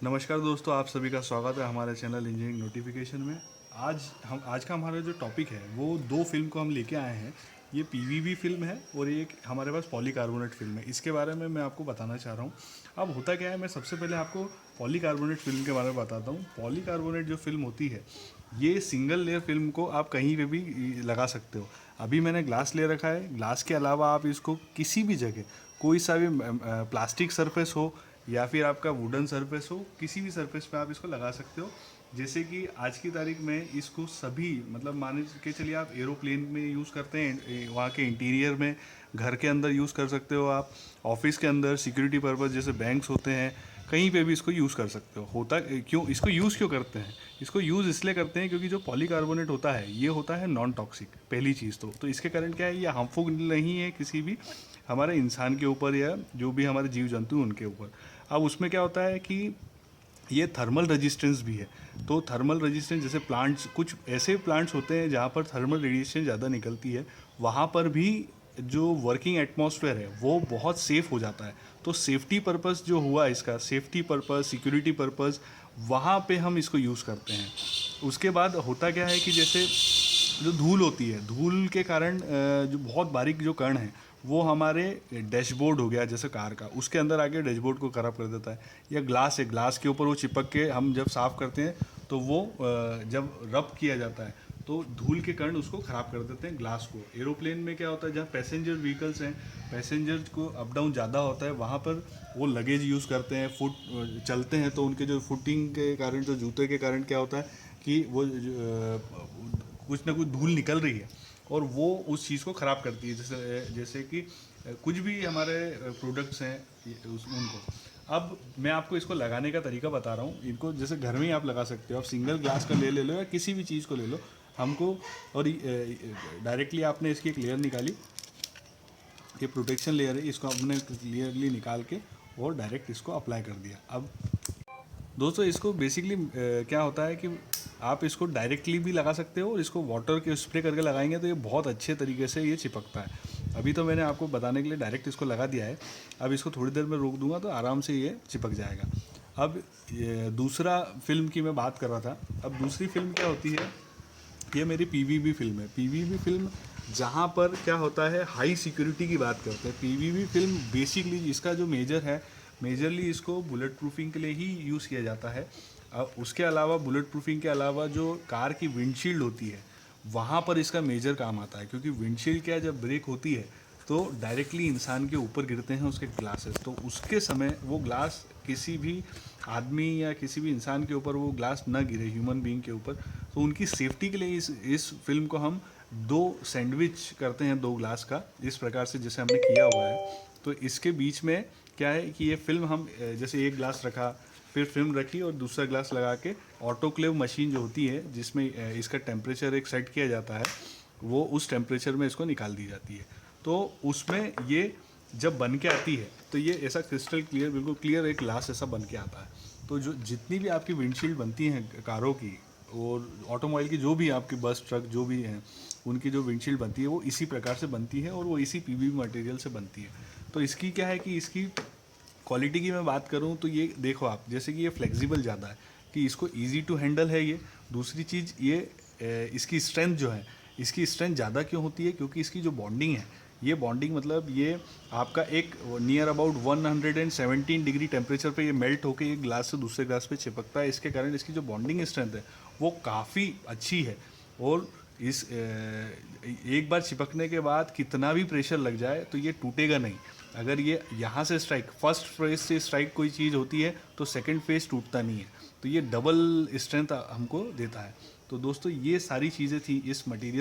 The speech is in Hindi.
नमस्कार दोस्तों, आप सभी का स्वागत है हमारे चैनल इंजीनियरिंग नोटिफिकेशन में। आज का हमारा जो टॉपिक है वो दो फिल्म को हम लेके आए हैं। ये पीवीबी फिल्म है और एक हमारे पास पॉलीकार्बोनेट फिल्म है। इसके बारे में मैं आपको बताना चाह रहा हूँ। अब होता क्या है, मैं सबसे पहले आपको पॉलीकार्बोनेट फिल्म के बारे में बताता हूँ। पॉलीकार्बोनेट जो फिल्म होती है, ये सिंगल लेयर फिल्म को आप कहीं पे भी लगा सकते हो। अभी मैंने ग्लास ले रखा है, ग्लास के अलावा आप इसको किसी भी जगह, कोई सा भी प्लास्टिक सरफेस हो या फिर आपका वुडन सरफेस हो, किसी भी सरफेस पे आप इसको लगा सकते हो। जैसे कि आज की तारीख में इसको सभी, मतलब मान के चलिए आप एरोप्लेन में यूज़ करते हैं, वहाँ के इंटीरियर में, घर के अंदर यूज़ कर सकते हो आप, ऑफिस के अंदर सिक्योरिटी पर्पज़ जैसे बैंक्स होते हैं, कहीं पे भी इसको यूज़ कर सकते हो। होता क्यों, इसको यूज़ क्यों करते हैं? इसको यूज़ इसलिए करते हैं क्योंकि जो पॉलीकार्बोनेट होता है ये होता है नॉन टॉक्सिक, पहली चीज़ तो इसके कारण क्या है, ये हार्मफुल नहीं है किसी भी हमारे इंसान के ऊपर या जो भी हमारे जीव जंतु उनके ऊपर। अब उसमें क्या होता है कि ये थर्मल रेजिस्टेंस भी है। तो थर्मल रेजिस्टेंस जैसे प्लांट्स, कुछ ऐसे प्लांट्स होते हैं जहाँ पर थर्मल रेडिएशन ज़्यादा निकलती है, वहाँ पर भी जो वर्किंग एटमॉस्फेयर है वो बहुत सेफ़ हो जाता है। तो सेफ्टी पर्पस जो हुआ इसका, सेफ्टी पर्पस, सिक्योरिटी पर्पस, वहाँ पे हम इसको यूज़ करते हैं। उसके बाद होता क्या है कि जैसे जो धूल होती है, धूल के कारण जो बहुत बारीक जो कण है वो हमारे डैशबोर्ड हो गया जैसे कार का, उसके अंदर आके डैशबोर्ड को ख़राब कर देता है। या ग्लास है, ग्लास के ऊपर वो चिपक के हम जब साफ़ करते हैं तो वो जब रब किया जाता है तो धूल के कण उसको ख़राब कर देते हैं ग्लास को। एरोप्लेन में क्या होता है, जहाँ पैसेंजर व्हीकल्स हैं, पैसेंजर को अप डाउन ज़्यादा होता है, वहाँ पर वो लगेज यूज़ करते हैं, फुट चलते हैं, तो उनके जो फुटिंग के कारण, जो जूते के कारण क्या होता है कि वो कुछ ना कुछ धूल निकल रही है और वो उस चीज़ को ख़राब करती है। जैसे जैसे कि कुछ भी हमारे प्रोडक्ट्स हैं उनको। अब मैं आपको इसको लगाने का तरीका बता रहा हूँ। इनको जैसे घर में ही आप लगा सकते हो, आप सिंगल ग्लास का ले लो या किसी भी चीज़ को ले लो हमको। और डायरेक्टली आपने इसकी एक लेयर निकाली, ये प्रोटेक्शन लेयर है, इसको आपने क्लियरली निकाल के और डायरेक्ट इसको अप्लाई कर दिया। अब दोस्तों इसको बेसिकली क्या होता है कि आप इसको डायरेक्टली भी लगा सकते हो और इसको वाटर के स्प्रे करके लगाएंगे तो ये बहुत अच्छे तरीके से ये चिपकता है। अभी तो मैंने आपको बताने के लिए डायरेक्ट इसको लगा दिया है। अब इसको थोड़ी देर में रोक दूंगा तो आराम से ये चिपक जाएगा। अब दूसरा फिल्म की मैं बात कर रहा था। अब दूसरी फिल्म क्या होती है, ये मेरी पीवीबी फिल्म है। पीवीबी फिल्म जहाँ पर क्या होता है, हाई सिक्योरिटी की बात करते हैं। पीवीबी फिल्म बेसिकली इसका जो मेजर है, मेजरली इसको बुलेट प्रूफिंग के लिए ही यूज़ किया जाता है। अब उसके अलावा, बुलेट प्रूफिंग के अलावा जो कार की विंडशील्ड होती है वहाँ पर इसका मेजर काम आता है, क्योंकि विंडशील्ड क्या, जब ब्रेक होती है तो डायरेक्टली इंसान के ऊपर गिरते हैं उसके ग्लासेस, तो उसके समय वो ग्लास किसी भी आदमी या किसी भी इंसान के ऊपर वो ग्लास ना गिरे, ह्यूमन बीइंग के ऊपर। तो उनकी सेफ्टी के लिए इस फिल्म को हम दो सैंडविच करते हैं, दो ग्लास का, इस प्रकार से जैसे हमने किया हुआ है। तो इसके बीच में क्या है कि ये फिल्म हम जैसे एक ग्लास रखा, फिर फिल्म रखी और दूसरा ग्लास लगा के ऑटोक्लेव मशीन जो होती है जिसमें इसका टेम्परेचर एक सेट किया जाता है, वो उस टेम्परेचर में इसको निकाल दी जाती है। तो उसमें ये जब बन के आती है तो ये ऐसा क्रिस्टल क्लियर, बिल्कुल क्लियर एक ग्लास ऐसा बन के आता है। तो जो जितनी भी आपकी विंडशील्ड बनती हैं कारों की और ऑटोमोबाइल की, जो भी आपकी बस ट्रक जो भी हैं, उनकी जो विंडशील्ड बनती है वो इसी प्रकार से बनती है और वो इसी पीवीबी मटेरियल से बनती है। तो इसकी क्या है कि इसकी क्वालिटी की मैं बात करूँ तो ये देखो आप, जैसे कि ये फ्लेक्सिबल ज़्यादा है कि इसको ईजी टू हैंडल है ये। दूसरी चीज़ ये इसकी स्ट्रेंथ जो है, इसकी स्ट्रेंथ ज़्यादा क्यों होती है, क्योंकि इसकी जो बॉन्डिंग है, ये बॉन्डिंग मतलब ये आपका एक नियर अबाउट 117 डिग्री टेम्परेचर पे ये मेल्ट होकर एक ग्लास से दूसरे ग्लास पे चिपकता है। इसके कारण इसकी जो बॉन्डिंग स्ट्रेंथ है वो काफ़ी अच्छी है। और इस एक बार चिपकने के बाद कितना भी प्रेशर लग जाए तो ये टूटेगा नहीं। अगर ये यहाँ से स्ट्राइक, फर्स्ट फेज से स्ट्राइक कोई चीज़ होती है तो सेकंड फेज टूटता नहीं है। तो ये डबल स्ट्रेंथ हमको देता है। तो दोस्तों ये सारी चीज़ें थी इस मटेरियल